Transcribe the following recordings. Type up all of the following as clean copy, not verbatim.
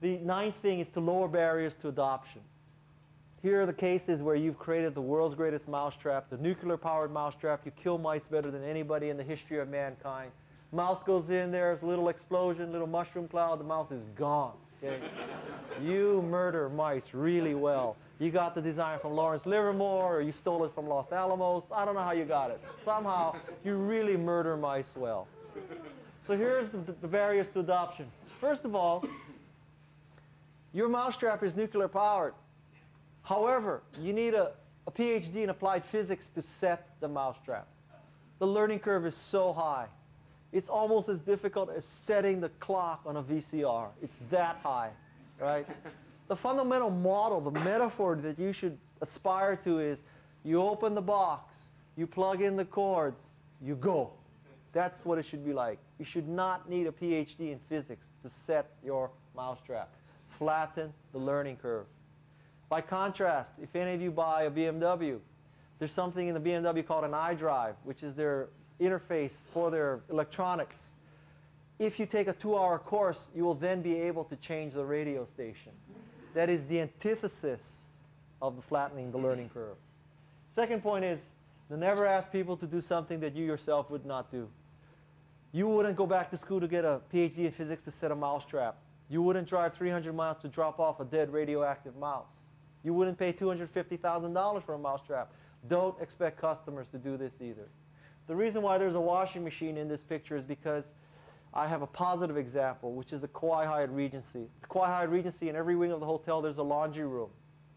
The ninth thing is to lower barriers to adoption. Here are the cases where you've created the world's greatest mousetrap, the nuclear-powered mousetrap. You kill mice better than anybody in the history of mankind. Mouse goes in there, there's a little explosion, little mushroom cloud, the mouse is gone. Okay? You murder mice really well. You got the design from Lawrence Livermore, or you stole it from Los Alamos. I don't know how you got it. Somehow, you really murder mice well. So here's the barriers to adoption. First of all, your mousetrap is nuclear-powered. However, you need a PhD in applied physics to set the mousetrap. The learning curve is so high. It's almost as difficult as setting the clock on a VCR. It's that high, right? The fundamental model, the metaphor that you should aspire to is you open the box, you plug in the cords, you go. That's what it should be like. You should not need a PhD in physics to set your mousetrap. Flatten the learning curve. By contrast, if any of you buy a BMW, there's something in the BMW called an iDrive, which is their interface for their electronics. If you take a 2-hour course, you will then be able to change the radio station. That is the antithesis of the flattening the learning curve. Second point is, never ask people to do something that you yourself would not do. You wouldn't go back to school to get a PhD in physics to set a mousetrap. You wouldn't drive 300 miles to drop off a dead radioactive mouse. You wouldn't pay $250,000 for a mousetrap. Don't expect customers to do this either. The reason why there's a washing machine in this picture is because I have a positive example, which is the Kauai Hyatt Regency. The Kauai Hyatt Regency, in every wing of the hotel, there's a laundry room.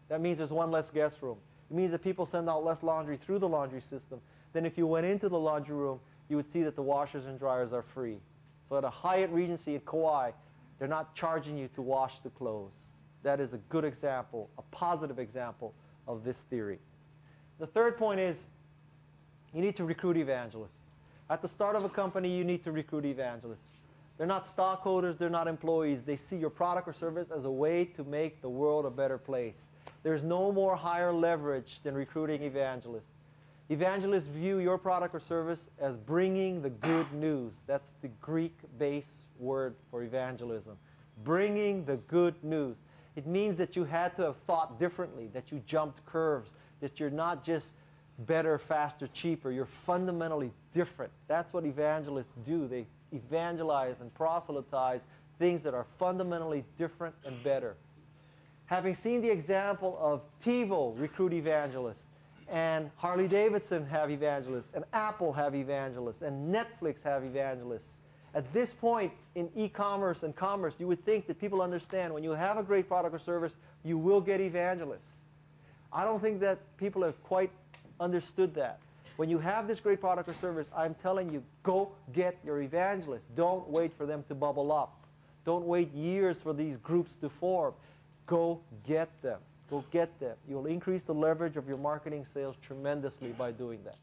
That means there's one less guest room. It means that people send out less laundry through the laundry system than if you went into the laundry room, you would see that the washers and dryers are free. So at a Hyatt Regency in Kauai, they're not charging you to wash the clothes. That is a good example, a positive example of this theory. The third point is you need to recruit evangelists. At the start of a company, you need to recruit evangelists. They're not stockholders, they're not employees. They see your product or service as a way to make the world a better place. There's no more higher leverage than recruiting evangelists. Evangelists view your product or service as bringing the good news. That's the Greek base word for evangelism. Bringing the good news. It means that you had to have thought differently, that you jumped curves, that you're not just better, faster, cheaper. You're fundamentally different. That's what evangelists do. They evangelize and proselytize things that are fundamentally different and better. Having seen the example of TiVo recruit evangelists, and Harley Davidson have evangelists, and Apple have evangelists, and Netflix have evangelists. At this point in e-commerce and commerce, you would think that people understand when you have a great product or service, you will get evangelists. I don't think that people have quite understood that. When you have this great product or service, I'm telling you, go get your evangelists. Don't wait for them to bubble up. Don't wait years for these groups to form. Go get them. Go get them. You'll increase the leverage of your marketing sales tremendously by doing that.